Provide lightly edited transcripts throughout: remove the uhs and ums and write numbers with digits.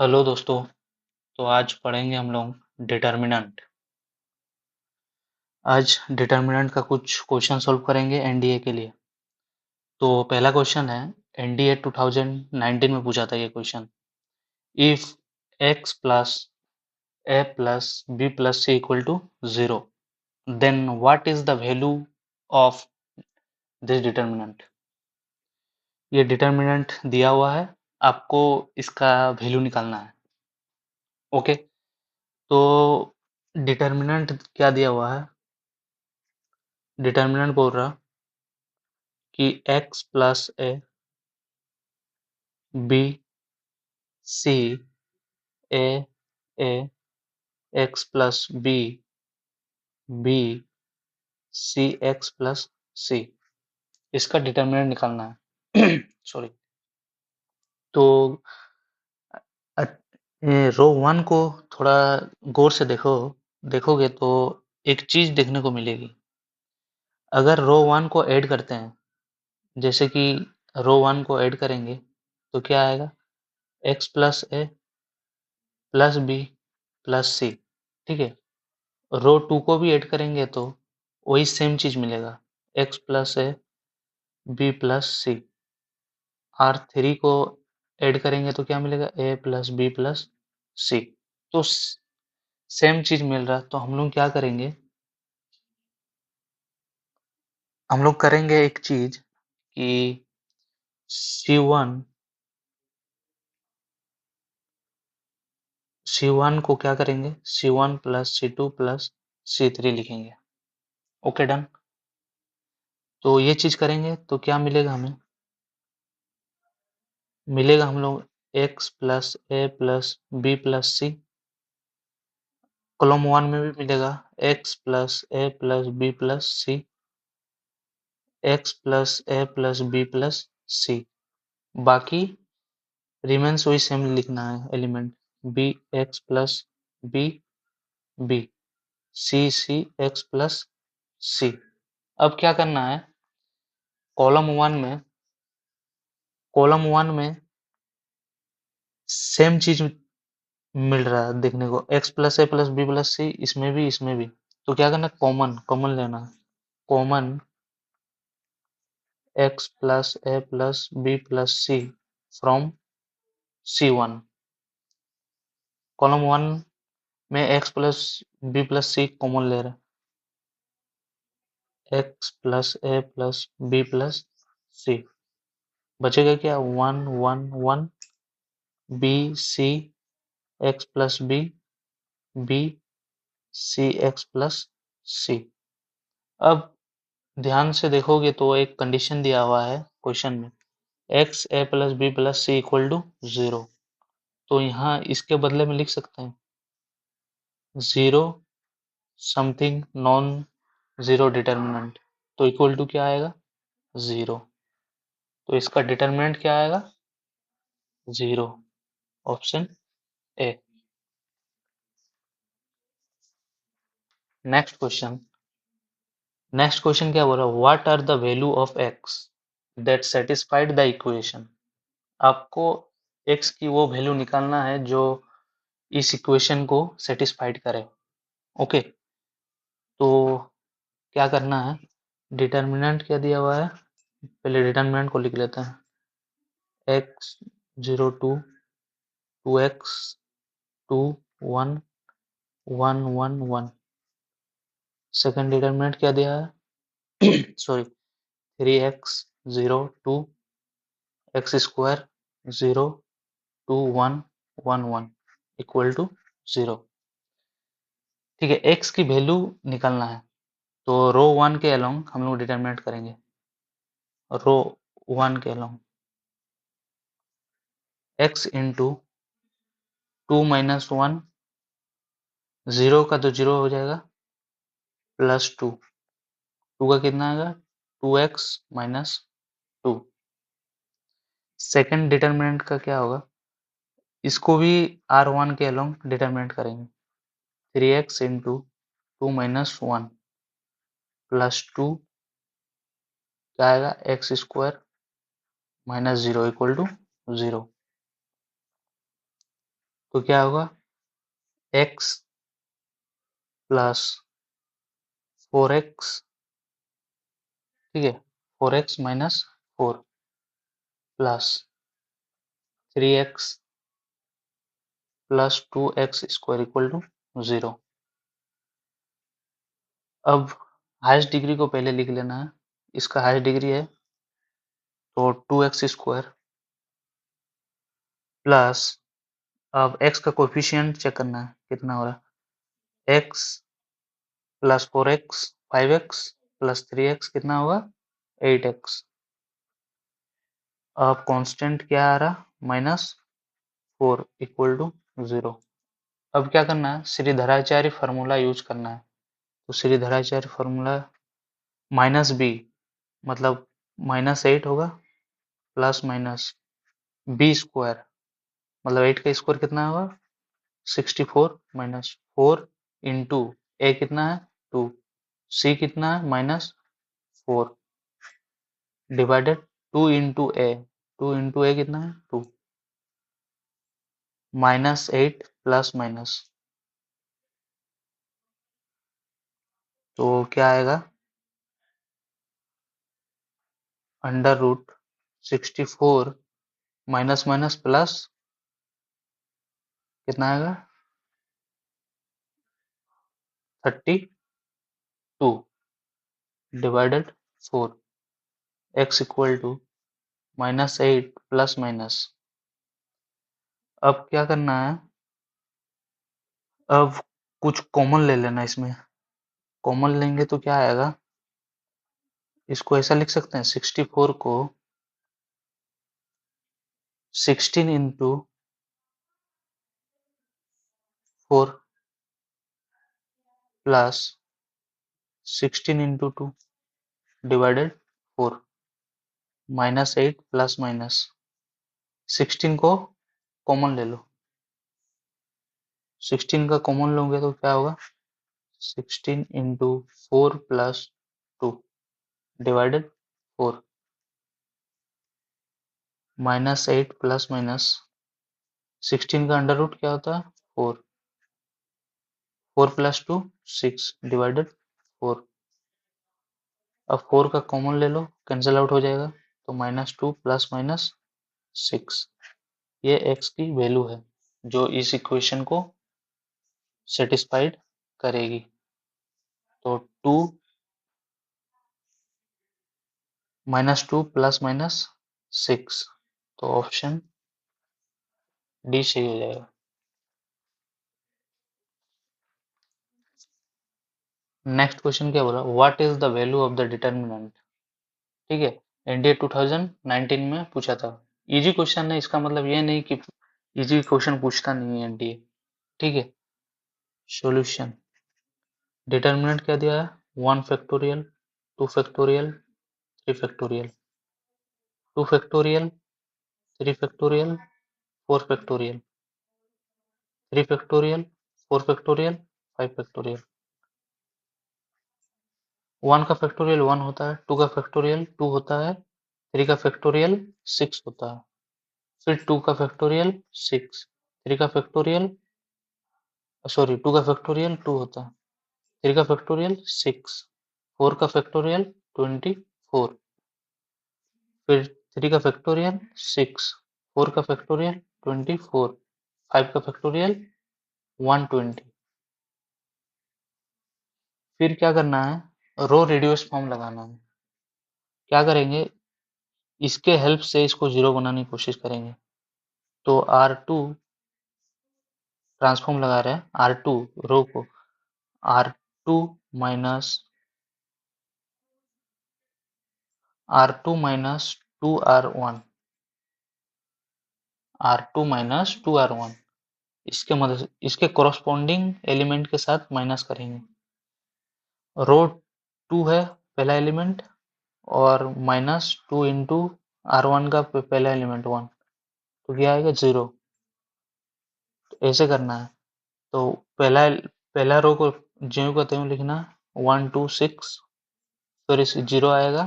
Hello दोस्तों। तो आज पढ़ेंगे हम लोग डिटर्मिनेंट। आज डिटर्मिनेंट का कुछ क्वेश्चन सॉल्व करेंगे एनडीए के लिए। तो पहला क्वेश्चन है, एनडीए 2019 में पूछा था ये question. If x plus A plus B plus C equal to 0, then what is the value of this determinant. ये डिटर्मिनेंट दिया हुआ है, आपको इसका वैल्यू निकालना है। ओके, तो डिटर्मिनेंट क्या दिया हुआ है। डिटर्मिनेंट बोल रहा कि x plus A B C A A X plus B B C X plus C, इसका डिटर्मिनेंट निकालना है। सॉरी। तो रो वन को थोड़ा गौर से देखोगे तो एक चीज देखने को मिलेगी। अगर रो वन को ऐड करते हैं, जैसे कि रो वन को ऐड करेंगे तो क्या आएगा, एक्स प्लस ए प्लस बी प्लस सी। ठीक है, रो टू को भी ऐड करेंगे तो वही सेम चीज मिलेगा, एक्स प्लस ए b plus c. R three को ऐड करेंगे तो क्या मिलेगा, a plus B plus c. तो सेम चीज मिल रहा है, तो हम लोग क्या करेंगे, हम लोग करेंगे एक चीज कि C1 C1 को क्या करेंगे, C1 plus C2 plus C3 लिखेंगे। Okay done. तो ये चीज करेंगे तो क्या मिलेगा हमें, मिलेगा हम लोग एक्स प्लस ए plus B plus C. Column one में भी मिलेगा एक्स प्लस ए plus B plus C, X plus ए प्लस बी प्लस सी। बाकी रिमेन्स वही सेम लिखना है element, B X plus B B C C X plus C. अब क्या करना है, कॉलम वन में कॉलम वन में सेम चीज मिल रहा है देखने को, एक्स प्लस ए प्लस बी प्लस सी, इसमें भी। तो क्या करना है, कॉमन कॉमन लेना है। Common X plus A plus B plus C from C1। Column one में X plus B plus C common ले रहे हैं, एक्स प्लस ए प्लस बी प्लस सी। बचेगा क्या, one one one, B C X plus B B C X plus C. अब ध्यान से देखोगे तो एक कंडीशन दिया हुआ है क्वेश्चन में, x A plus B plus C equal to 0। तो यहाँ इसके बदले में लिख सकते हैं 0 समथिंग नॉन जीरो डिटर्मिनेंट। तो इक्वल टू क्या आएगा, 0। तो इसका डिटर्मिनेंट क्या आएगा, 0। Option A. Next question. Next question क्या बोल रहा है, what are the value of x that satisfied the equation. आपको एक्स की वो वैल्यू निकालना है जो इस इक्वेशन को सेटिस्फाइड करे। ओके, तो क्या करना है, डिटर्मिनेंट क्या दिया हुआ है, पहले डिटर्मिनेंट को लिख लेते हैं, एक्स 0 2 2x 2 1 1 1 1। सेकंड डिटर्मिनेंट क्या दिया है, sorry, 3x 0 2 x square 0 2 1 1 1 equal to 0। ठीक है, एक्स की वैल्यू निकालना है, तो रो वन के अलोंग हम लोग डिटर्मिनेट करेंगे। रो वन के अलोंग एक्स इंटू 2 - 1, 0 का तो 0 हो जाएगा, प्लस 2, 2 का कितना आएगा, 2x माइनस 2। सेकेंड डिटर्मिनेंट का क्या होगा, इसको भी R1 के अलोंग डिटर्मिनेट करेंगे, 3x इंटू 2 - 1 प्लस 2 क्या आएगा, x square minus 0 equal to 0। तो क्या होगा, x प्लस 4x, ठीक है, 4x minus 4 plus 3x plus 2x square equal to 0। अब हाईएस्ट डिग्री को पहले लिख लेना है। इसका हाईएस्ट डिग्री है तो 2x स्क्वायर प्लस, अब x का कोफिशिएंट चेक करना है कितना हो रहा है, x plus 4x 5x plus 3x कितना होगा 8x। अब कांस्टेंट क्या आ रहा, -4 इक्वल टू 0। अब क्या करना है, श्रीधराचार्य फार्मूला यूज करना है। तो श्रीधराचार्य फार्मूला -b मतलब -8 होगा प्लस माइनस b स्क्वायर मतलब 8 का स्क्वायर कितना होगा 64 माइनस 4 इंटू ए कितना है 2, सी कितना है -4 डिवाइडेड 2 इंटू ए कितना है 2 -8 प्लस माइनस, तो क्या आएगा √64 माइनस माइनस प्लस कितना आएगा 32 divided 4 x equal to -8 plus minus. अब क्या करना है, अब कुछ कॉमन ले लेना इसमें। कॉमन लेंगे तो क्या आएगा, इसको ऐसा लिख सकते हैं 64 को 16 into 4 plus 16 into 2 divided 4 -8 plus minus 16 को कॉमन ले लो, 16 का कॉमन लोगे तो क्या होगा 16 into 4 plus 2 divided 4 -8 plus minus 16 का अंडर रूट क्या होता है 4, 4 प्लस 2 6 डिवाइडेड 4। अब 4 का कॉमन ले लो, कैंसिल आउट हो जाएगा, तो -2 प्लस माइनस 6, ये x की वैल्यू है जो इस इक्वेशन को सेटिस्फाइड करेगी। तो 2 -2 प्लस माइनस 6, तो ऑप्शन डी सही हो जाएगा। नेक्स्ट क्वेश्चन क्या बोला, what is the value of the determinant, ठीक है, एनडीए 2019 में पूछा था। इजी क्वेश्चन है, इसका मतलब ये नहीं कि इजी क्वेश्चन पूछता नहीं है एनडीए, ठीक है। सॉल्यूशन, डिटर्मिनेंट क्या दिया है 1 factorial 2 factorial 3 factorial 2 factorial 3 factorial 4 factorial 3 factorial 4 factorial 5 factorial. 1 का फैक्टोरियल 1 होता है, 2 का फैक्टोरियल 2 होता है, 3 का फैक्टोरियल 6 होता है, फिर 2 का फैक्टोरियल 6, 3 का फैक्टोरियल सॉरी 2 का फैक्टोरियल 2 होता है, 3 का फैक्टोरियल 6, 4 का फैक्टोरियल 24, फिर 3 का फैक्टोरियल 6, 4 का फैक्टोरियल 24, 5 का फैक्टोरियल 120। फिर क्या करना है, रो रिड्यूस फॉर्म लगाना है। क्या करेंगे, इसके हेल्प से इसको जीरो बनाने की कोशिश करेंगे। तो R2 ट्रांसफॉर्म लगा रहे हैं, R2 रो को R2 minus R2 minus 2R1 R2 minus 2R1 इसके मदद इसके कॉरस्पॉन्डिंग एलिमेंट के साथ माइनस करेंगे। रो 2 है पहला एलिमेंट और -2 इंटू R1 का पहला एलिमेंट 1, तो क्या आएगा 0। तो ऐसे करना है, तो पहला रो को ज्यों का त्यों लिखना 1 2 6, फिर इस 0 आएगा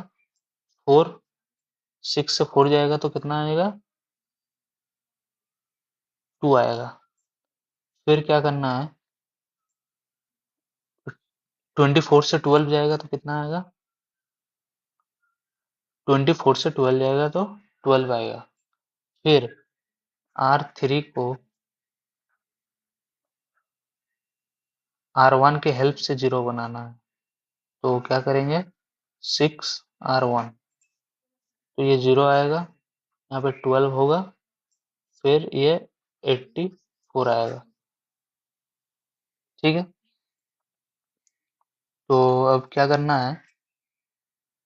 4, 6 से 4 जाएगा तो कितना आएगा 2 आएगा, फिर क्या करना है, 24 से 12 जाएगा तो कितना आएगा, 24 से 12 जाएगा तो 12 आएगा। फिर R3 को R1 के हेल्प से 0 बनाना है, तो क्या करेंगे, 6R1, तो ये 0 आएगा, यहाँ पे 12 होगा, फिर ये 84 आएगा। ठीक है, तो अब क्या करना है,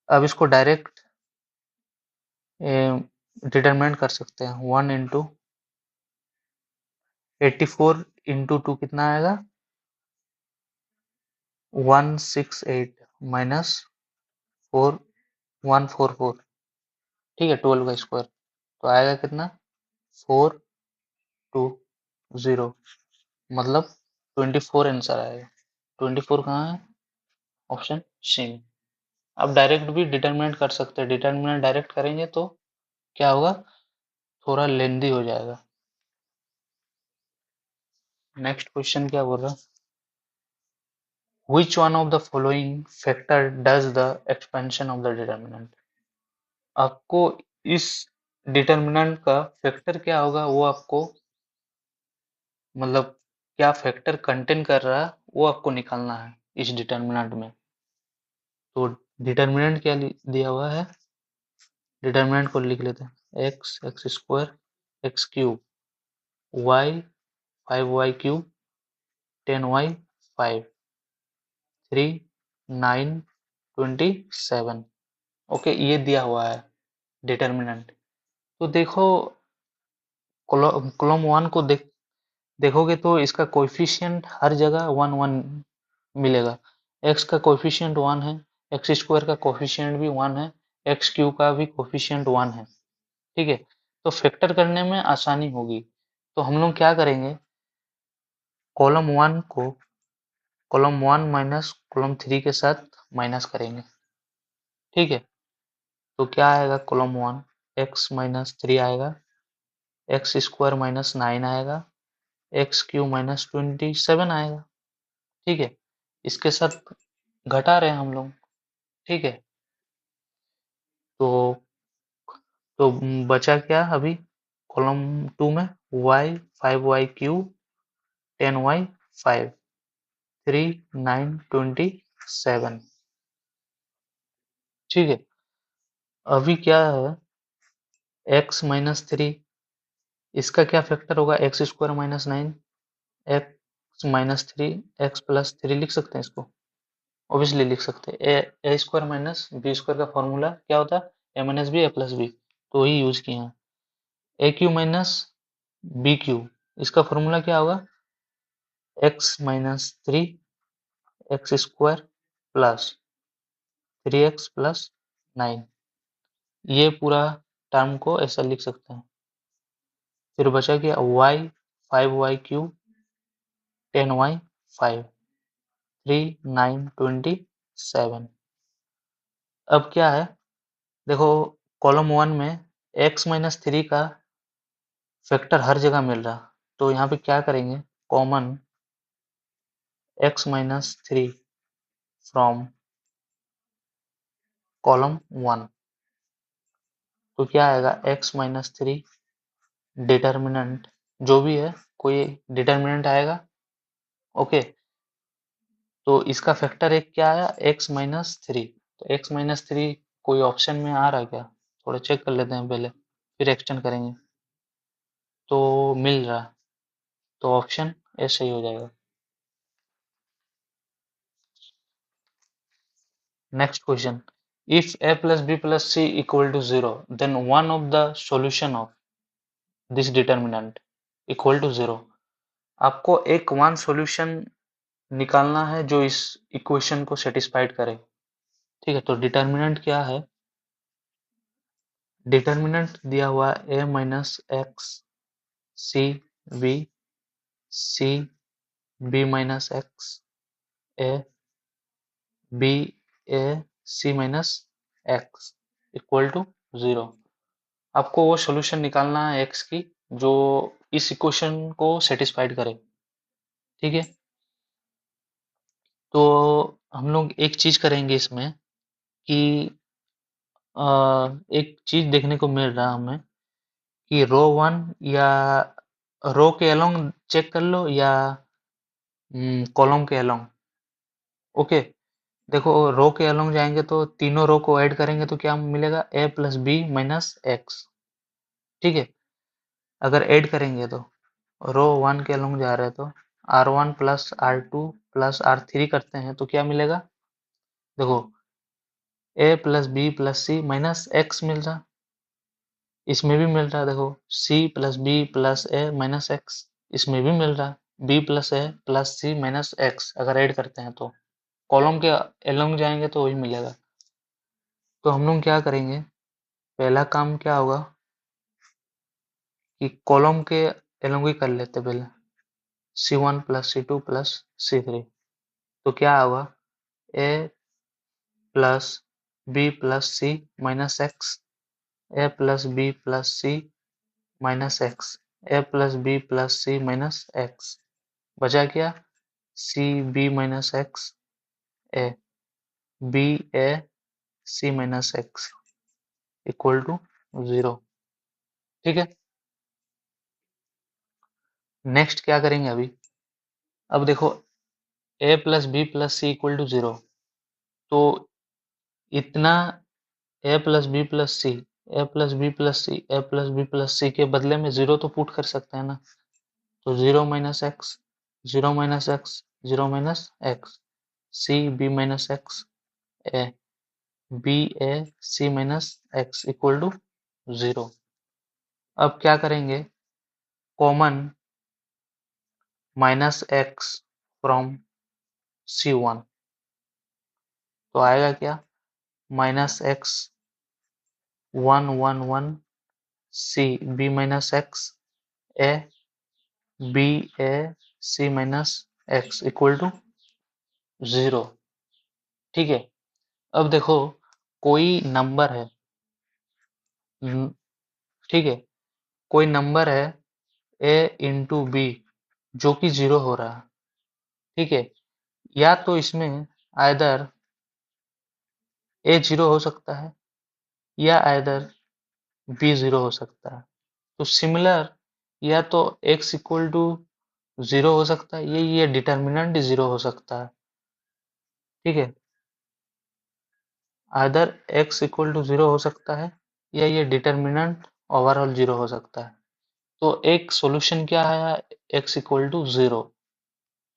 अब इसको डायरेक्ट डिटरमिनेंट कर सकते हैं। 1 इंटू 84 इंटू 2 कितना आएगा, 168 माइनस 4144। ठीक है, 12 का स्क्वायर, तो आएगा कितना, 420, मतलब 24 आंसर आएगा। 24 कहाँ है, ऑप्शन सी में। अब डायरेक्ट भी डिटरमिनेंट कर सकते हैं, डिटरमिनेंट डायरेक्ट करेंगे तो क्या होगा, थोड़ा लेंदी हो जाएगा। नेक्स्ट क्वेश्चन क्या बोल रहा है, Which one of the following factor does the expansion of the determinant? आपको इस डिटरमिनेंट का फैक्टर क्या होगा वो आपको, मतलब क्या फैक्टर कंटेन कर रहा है वो आपको निकालना है इस डिटरमिनेंट में। तो डिटरमिनेंट क्या दिया हुआ है, डिटरमिनेंट को लिख लेते हैं, x x square x cube, y 5y cube 10y 5 3 9 27। Okay, ये दिया हुआ है डिटरमिनेंट। तो देखो, कॉलम वन को देखोगे तो इसका कोएफिशिएंट हर जगह वन वन मिलेगा। एक्स का कोएफिशिएंट वन है, एक्स स्क्वायर का कोएफिशिएंट भी वन है, एक्स क्यूब का भी कोएफिशिएंट वन है। ठीक है, तो फैक्टर करने में आसानी होगी। तो हम लोग क्या करेंगे, कॉलम वन को column one minus column three के साथ माइनस करेंगे। ठीक है, तो क्या आएगा, column one x minus three आएगा, एक्स स्क्वायर माइनस 9 आएगा, एक्स क्यू माइनस 27 आएगा। ठीक है, इसके साथ घटा रहे हैं हम लोग। ठीक है, तो बचा क्या अभी, कॉलम टू में y 5y क्यू 10y 5 3 9 27। ठीक है, अभी क्या है, x माइनस थ्री, इसका क्या फैक्टर होगा, x square minus 9, x minus three, x plus three लिख सकते हैं इसको, ऑब्वियसली लिख सकते हैं। ए स्क्वायर माइनस बी स्क्वायर का फॉर्मूला क्या होता है, ए माइनस बी ए प्लस बी, तो वही यूज किए हैं। ए क्यू माइनस बी क्यू, इसका फॉर्मूला क्या होगा, x minus three x square plus 3x plus 9, ये पूरा टर्म को ऐसा लिख सकते हैं। फिर बचा क्या, y 5y क्यूब 10y 5 3 9 27। अब क्या है, देखो कॉलम वन में x माइनस थ्री का फैक्टर हर जगह मिल रहा, तो यहाँ पे क्या करेंगे, common x minus three from column one, तो क्या आएगा, x माइनस थ्री डिटर्मिनेंट जो भी है, कोई डिटर्मिनेंट आएगा। ओके, तो इसका फैक्टर एक क्या आया, x माइनस थ्री, तो x माइनस थ्री कोई ऑप्शन में आ रहा है क्या, थोड़ा चेक कर लेते हैं पहले, फिर एक्सटेंड करेंगे। तो मिल रहा, तो ऑप्शन ए सही हो जाएगा। Next question, if a plus b plus c equal to 0, then one of the solution of this determinant equal to 0। आपको एक वन सॉल्यूशन निकालना है जो इस इक्वेशन को सेटिस्फाइड करे। ठीक है, तो डिटर्मिनेंट क्या है, डिटर्मिनेंट दिया हुआ a minus x c b c B minus x A B A C minus x equal to 0। आपको वो सॉल्यूशन निकालना है x की जो इस इक्वेशन को सेटिस्फाइड करे। ठीक है। तो हम लोग एक चीज करेंगे इसमें कि एक चीज देखने को मिल रहा हमें कि रो वन या रो के अलोंग चेक कर लो या कॉलम के अलोंग। ओके, देखो रो के अलोंग जाएंगे तो तीनों रो को ऐड करेंगे तो क्या मिलेगा, a plus B minus x. ठीक है, अगर ऐड करेंगे तो रो वन के अलोंग जा रहे हैं तो R1 plus R2 plus R3 करते हैं तो क्या मिलेगा, देखो a plus B plus C minus X मिल रहा, इसमें भी मिल रहा, देखो c plus B plus A minus X, इसमें भी मिल रहा, b प्लस ए प्लस सी माइनस एक्स अगर ऐड करते हैं तो कॉलम के अलोंग जाएंगे तो वही मिलेगा। तो हम लोग क्या करेंगे, पहला काम क्या होगा कि कॉलम के अलोंग ही कर लेते पहले, C1 plus C2 plus C3। तो क्या होगा, a plus B plus C minus x, A plus B plus C minus x, A plus B plus C minus X, बचा क्या, C B minus x A, B A C minus x equal to 0। ठीक है, next क्या करेंगे अभी, अब देखो A plus B plus C equal to 0, तो इतना A plus B plus C, A plus B plus C, A plus B plus सी के बदले में 0 तो पुट कर सकते हैं ना, तो 0 minus x, 0 minus x, 0 minus x, c B minus x A, B A C minus x equal to 0। अब क्या करेंगे, common minus x from C1, तो आएगा क्या, minus x 1 1 1 c B minus x A, B A C minus x equal to 0। ठीक है, अब देखो कोई नंबर है, ठीक है, कोई नंबर है ए इंटू बी जो कि 0 हो रहा है। ठीक है, या तो इसमें आइदर ए 0 हो सकता है या आइदर बी 0 हो सकता है। तो सिमिलर, या तो x इक्वल टू 0 हो सकता है, ये डिटर्मिनेंट 0 हो सकता है। ठीक है, आइदर x इक्वल टू 0 हो सकता है या ये डिटर्मिनेंट ओवरऑल 0 हो सकता है। तो एक सॉल्यूशन क्या है, x इक्वल टू 0,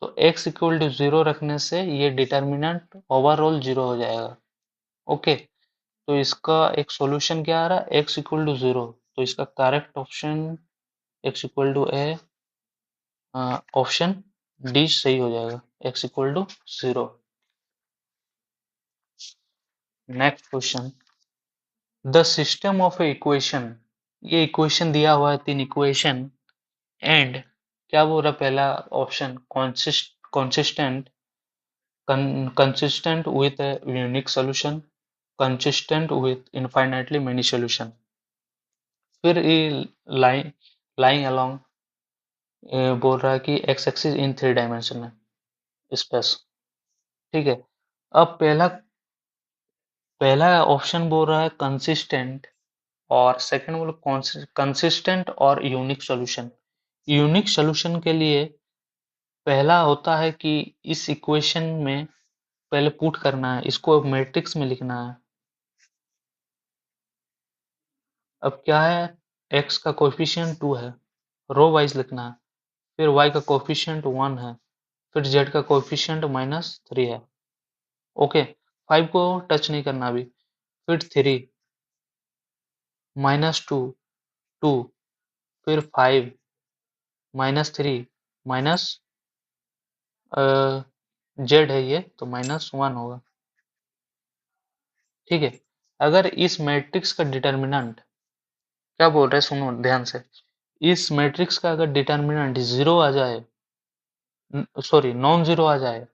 तो x इक्वल टू 0 रखने से ये डिटर्मिनेंट ओवरऑल 0 हो जाएगा। ओके, तो इसका एक सॉल्यूशन क्या आ रहा है, x इक्वल टू 0, तो इसका correct option x equal to a, option D सही हो जाएगा, x equal to 0। Next question, the system of a equation, ये इक्वेशन दिया हुआ है, 3 इक्वेशन, एंड क्या बोल रहा है, पहला option consistent, consistent with a unique solution, consistent with infinitely many solution, फिर ये लाइन अलोंग बोल रहा है कि एक्स एक्सिस इन 3 डायमेंशन स्पेस। ठीक है, अब पहला ऑप्शन बोल रहा है कंसिस्टेंट, और सेकंड बोल कंसिस्टेंट और यूनिक सॉल्यूशन। यूनिक सॉल्यूशन के लिए पहला होता है कि इस इक्वेशन में पहले पुट करना है, इसको मैट्रिक्स में लिखना है। अब क्या है, x का कोएफिशिएंट 2 है, रो वाइज लिखना है, फिर y का कोएफिशिएंट 1 है, फिर z का कोएफिशिएंट -3 है। ओके, 5 को टच नहीं करना अभी, फिर 3 -2 2, फिर 5 -3 माइनस z है ये तो -1 होगा। ठीक है, अगर इस मैट्रिक्स का डिटर्मिनेंट, क्या बोल रहे हैं सुनो ध्यान से, इस मैट्रिक्स का अगर डिटर्मिनेंट 0 आ जाए, सॉरी नॉन जीरो आ जाए,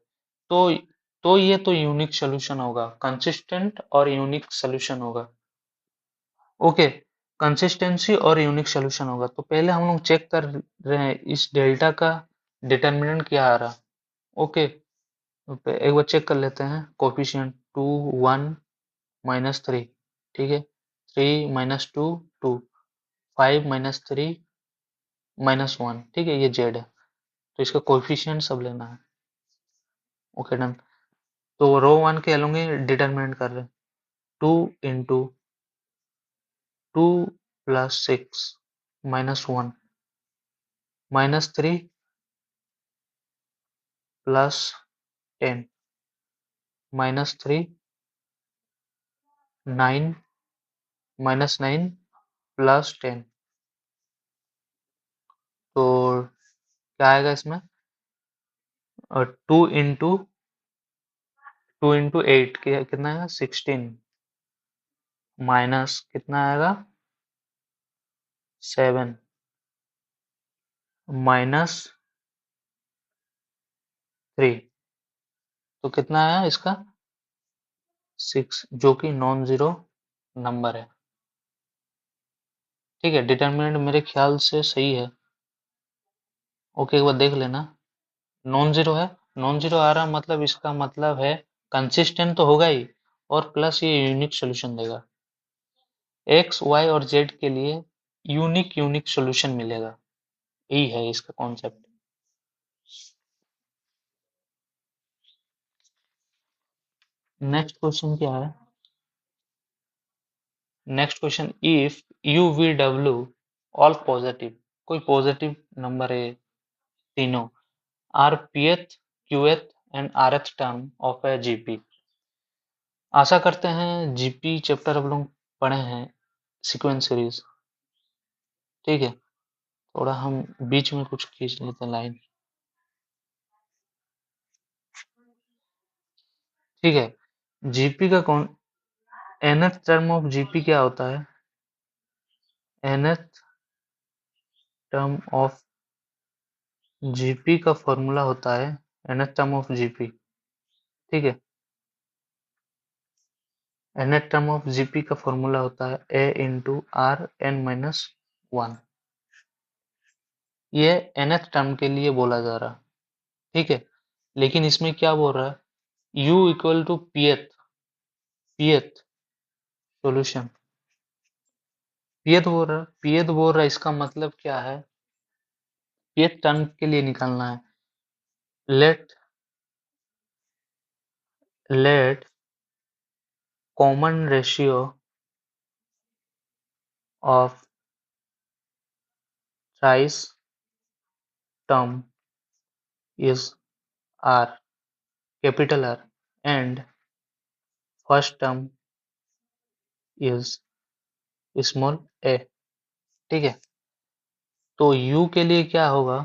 तो ये तो यूनिक सॉल्यूशन होगा, कंसिस्टेंट और यूनिक सॉल्यूशन होगा। ओके, कंसिस्टेंसी और यूनिक सॉल्यूशन होगा, तो पहले हम लोग चेक कर रहे हैं इस डेल्टा का डिटर्मिनेंट क्या आ रहा। ओके, एक बार चेक कर लेते हैं। कोफिशिएंट 2 1 -3, ठीक है। 3 -2 2, 5 -3 -1, ठीक है, ये जेड है। तो इसका कोफिशिएंट सब लेना है। Okay done. तो रो 1 के एलोंगे डिटर्मिनेंट कर रहे हैं। 2 इंटू 2 प्लस 6 -1 -3 प्लस 10 -3 9 -9 प्लस 10। तो क्या आएगा इसमें? 2 इंटू 8 कितना आएगा? 16 माइनस कितना आएगा? 7 माइनस 3, तो कितना आया इसका? 6, जो कि नॉन जीरो नंबर है। ठीक है, डिटर्मिनेंट मेरे ख्याल से सही है। ओके, एक बार देख लेना। नॉन जीरो है, नॉन जीरो आ रहा, मतलब इसका मतलब है कंसिस्टेंट तो होगा ही, और प्लस ये यूनिक सोल्यूशन देगा। एक्स वाई और जेड के लिए यूनिक यूनिक सोल्यूशन मिलेगा, यही है इसका कॉन्सेप्ट। नेक्स्ट क्वेश्चन क्या है? Next question, if U V W all positive, कोई पॉजिटिव नंबर है तीनों, are pth qth and rth term of a GP. आशा करते हैं जीपी चैप्टर हम लोग पढ़े हैं, सीक्वेंस सीरीज। ठीक है, थोड़ा हम बीच में कुछ खींच लेते हैं लाइन। ठीक है, जीपी का कौन nth टर्म ऑफ जीपी क्या होता है? nth टर्म ऑफ जीपी का फॉर्मूला होता है, nth टर्म ऑफ जीपी, ठीक है, nth टर्म ऑफ जीपी का फॉर्मूला होता है a into r n minus 1। ये nth टर्म के लिए बोला जा रहा, ठीक है। लेकिन इसमें क्या बोल रहा है? u equal to pth solution, pth बोल रहा है, इसका मतलब क्या है? pth टर्म के लिए निकालना है। Let let common ratio of thrice term is r, capital R, and first term is small a, ठीक है। तो u के लिए क्या होगा?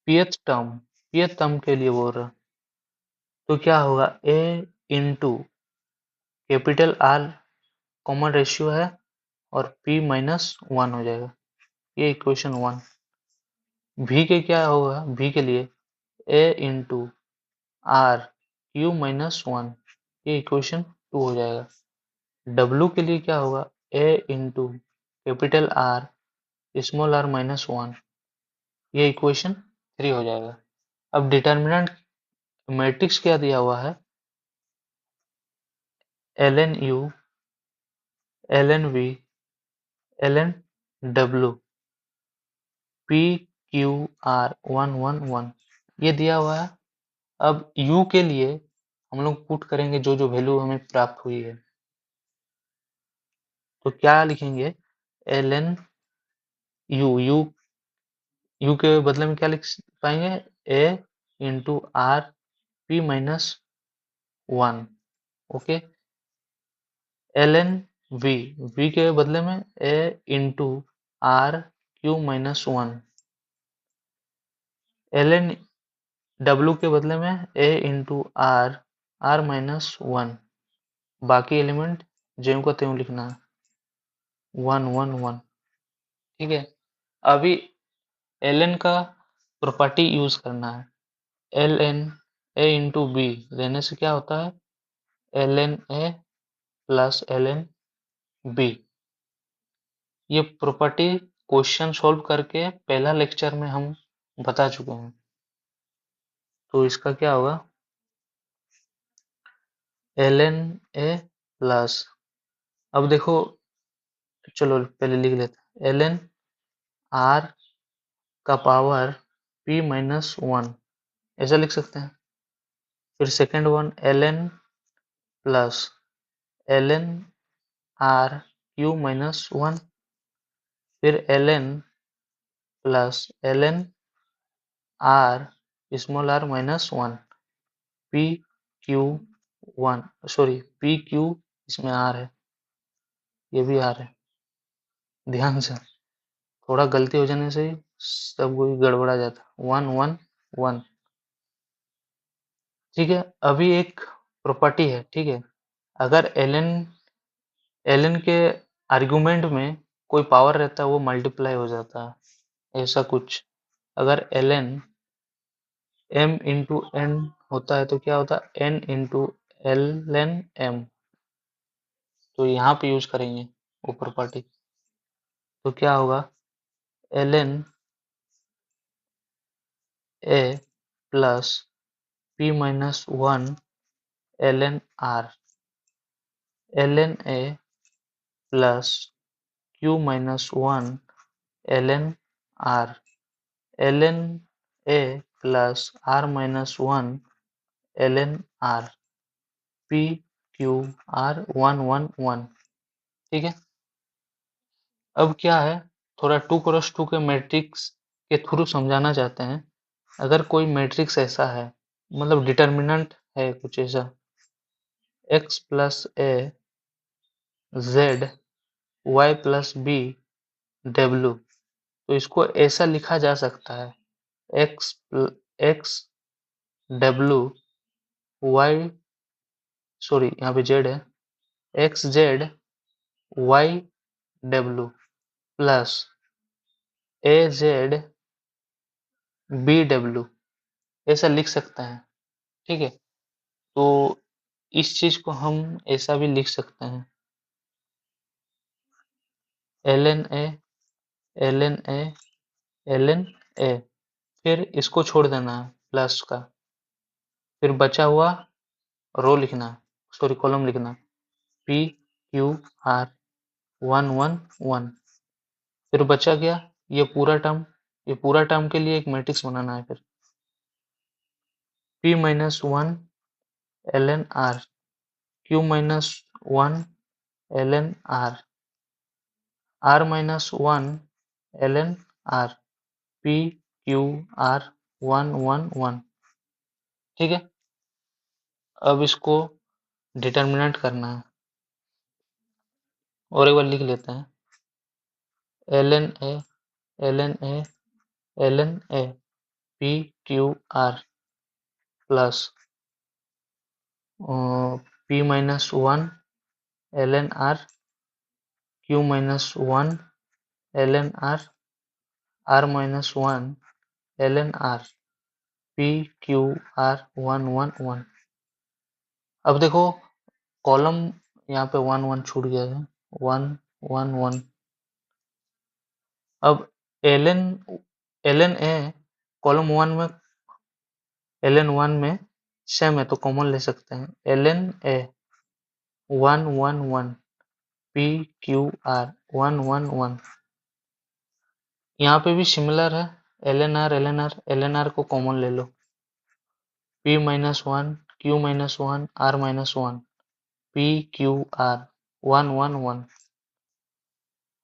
pth टर्म के लिए बोल रहा, तो क्या होगा? a into capital R common ratio है, और p माइनस 1 हो जाएगा। ये इक्वेशन 1। v के क्या होगा? v के लिए a into r q minus 1, ये इक्वेशन 2 हो जाएगा। w के लिए क्या होगा? a into capital R small r minus 1, ये इक्वेशन 3 हो जाएगा। अब डिटर्मिनेंट मैट्रिक्स क्या दिया हुआ है? ln u ln v ln w p q r 1 1 1, ये दिया हुआ है। अब u के लिए हम लोग पुट करेंगे जो जो वैल्यू हमें प्राप्त हुई है, तो क्या लिखेंगे? ln u के बदले में क्या लिख पाएंगे? a into r p minus 1, okay. ln v के बदले में a into r q minus 1, ln w के बदले में a into r r minus 1, बाकी एलिमेंट ज्यों का त्यों लिखना है, 1 1 1, ठीक है। अभी ln का प्रॉपर्टी यूज करना है। ln a इंटू बी लेने से क्या होता है? ln a plus ln b। ये प्रॉपर्टी क्वेश्चन सॉल्व करके पहला लेक्चर में हम बता चुके हैं। तो इसका क्या होगा, ln a प्लस, अब देखो, चलो पहले लिख लेते हैं, ln r का पावर p माइनस 1, ऐसा लिख सकते हैं। फिर second one ln plus ln r q minus 1, फिर ln plus ln r small r minus 1, p q 1, sorry p q, इसमें r है, ये भी r है, ध्यान से, थोड़ा गलती हो जाने से सब कोई गड़बड़ा जाता, 1 1 1। ठीक है, अभी एक प्रॉपर्टी है, ठीक है, अगर ln के आर्गुमेंट में कोई पावर रहता है वो मल्टीप्लाई हो जाता है, ऐसा कुछ। अगर ln m इंटू n होता है तो क्या होता है, n इंटू ln m, तो यहाँ पे यूज करेंगे वो प्रॉपर्टी, तो क्या होगा, ln a plus p minus 1 ln r, ln a plus q minus 1 ln r, ln a plus r minus 1 ln r, p q r 1 1 1। ठीक है, अब क्या है, थोड़ा 2x2 के मैट्रिक्स के थ्रू समझाना चाहते हैं। अगर कोई मैट्रिक्स ऐसा है, मतलब डिटर्मिनेंट है कुछ ऐसा, x plus A Z Y plus B W, तो इसको ऐसा लिखा जा सकता है, एक्स डब्ल्यू वाई, सॉरी यहाँ पे जेड है, X Z Y W plus A Z B W, ऐसा लिख सकते हैं। ठीक है, तो इस चीज को हम ऐसा भी लिख सकते हैं, ln a ln a ln a, फिर इसको छोड़ देना है प्लस का, फिर बचा हुआ रो लिखना, सॉरी कॉलम लिखना, p q r 1 1 1, फिर बचा गया ये पूरा टर्म, ये पूरा टर्म के लिए एक मैट्रिक्स बनाना है, फिर p minus 1 ln r, q minus 1 ln r, r minus 1 ln r, p q r 1 1 1। ठीक है, अब इसको डिटर्मिनेंट करना है, और एक बार लिख लेते हैं, ln a ln a ln a p q r plus p minus 1 ln r, q minus 1 ln r, r minus 1 ln r, p q r 1 1 1। अब देखो कॉलम यहाँ पे 1 1 छूट गया है, 1 1 1। अब ln a कॉलम 1 में ln 1 में सेम है तो कॉमन ले सकते हैं, ln a 1 1 1 p q r 1 1 1। यहाँ पे भी सिमिलर है, ln r ln r ln r को कॉमन ले लो, p minus 1 q minus 1 r minus 1 p q r 1 1 1।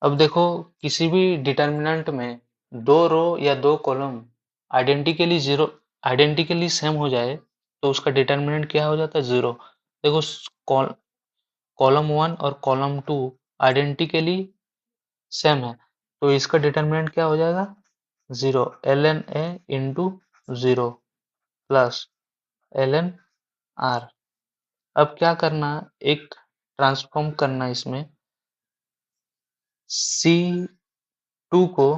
अब देखो किसी भी डिटर्मिनेंट में दो रो या दो कॉलम आइडेंटिकली सेम हो जाए तो उसका डिटर्मिनेंट क्या हो जाता है, जीरो। देखो कॉलम 1 और कॉलम 2 आइडेंटिकली सेम है तो इसका डिटर्मिनेंट क्या हो जाएगा, zero, ln a into zero plus ln r। अब क्या करना, एक ट्रांसफॉर्म करना इसमें, C2 को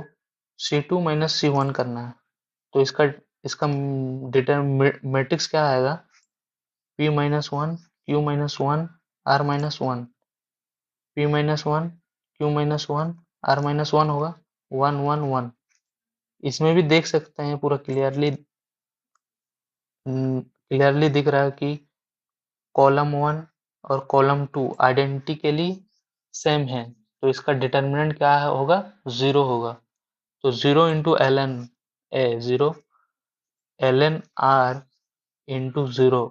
C2 माइनस C1 करना है, तो इसका इसका मैट्रिक्स क्या आएगा, P minus 1 Q minus 1 R minus 1, P minus 1 Q minus 1 R minus 1 होगा, 1 1 1। इसमें भी देख सकते हैं पूरा क्लियरली दिख रहा है कि कॉलम 1 और कॉलम 2 आइडेंटिकली सेम है, तो इसका डिटर्मिनेंट क्या होगा? 0 होगा। तो 0 into l n a 0, l n r into 0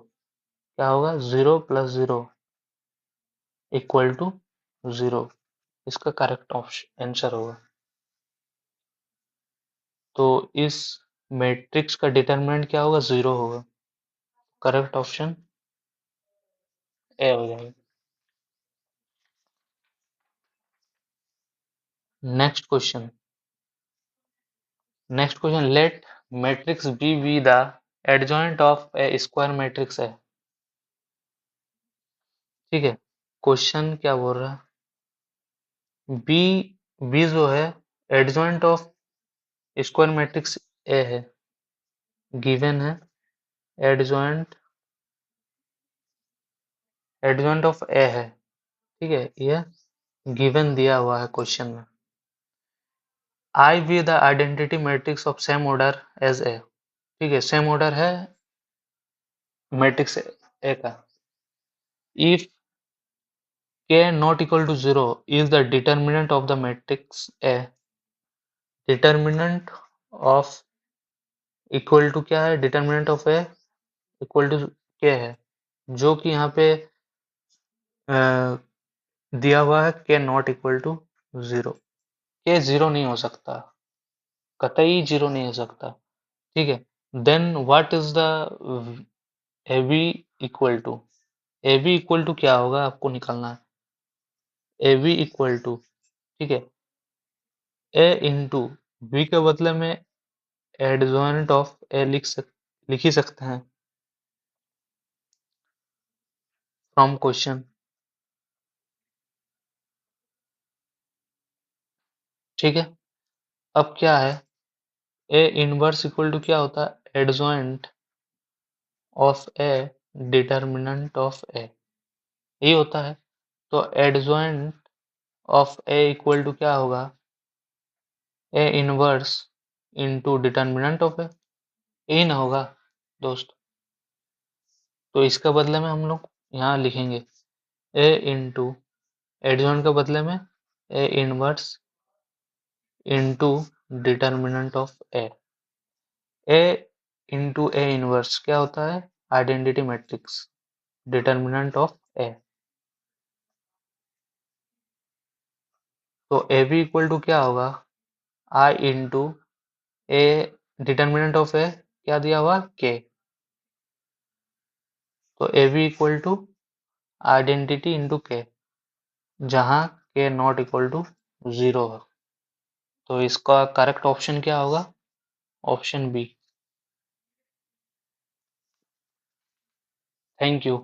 क्या होगा? 0 प्लस 0 इक्वल टू 0। इसका करेक्ट ऑप्शन आंसर होगा। तो इस मैट्रिक्स का डिटरमिनेंट क्या होगा? 0 होगा। करेक्ट ऑप्शन ए हो जाएगा। Next question. Let matrix B the adjoint of a square matrix है। ठीक है, क्वेश्चन क्या बोल रहा है? बी जो है adjoint of square matrix A है, गिवन है। एडजॉइंट एडजॉइंट ऑफ ए है, ठीक है, ये गिवन दिया हुआ है क्वेश्चन में। I B the identity matrix of same order as A. ठीक है, सेम ऑर्डर है मैट्रिक्स ए का। If k not equal to 0 is the determinant of the matrix A। Determinant of equal to क्या है? Determinant of A equal to k है, जो कि यहाँ पे दिया हुआ है k not equal to 0। k 0 नहीं हो सकता, कतई 0 नहीं हो सकता। ठीक है, then what is the ab equal to? ab equal to क्या होगा आपको निकालना है। ab इक्वल टू, ठीक है, a इंटू b के बदले में एडजॉइंट ऑफ ए लिख ही सकते हैं फ्रॉम क्वेश्चन। ठीक है, अब क्या है? ए इनवर्स इक्वल टू क्या होता है? Adjoint of A determinant of A, यही होता है। तो adjoint of A equal to क्या होगा? A inverse into determinant of A, यही ना होगा दोस्त? तो इसके बदले में हम लोग यहाँ लिखेंगे ए इंटू एडजॉइंट के बदले में A inverse into determinant of A. A into A inverse क्या होता है? Identity matrix, determinant of A. तो ए बी इक्वल टू क्या होगा? I into A, determinant of A क्या दिया हुआ? के। तो A B equal to identity into K, जहाँ के नॉट इक्वल टू 0 है। तो इसका करेक्ट ऑप्शन क्या होगा? Option B. Thank you.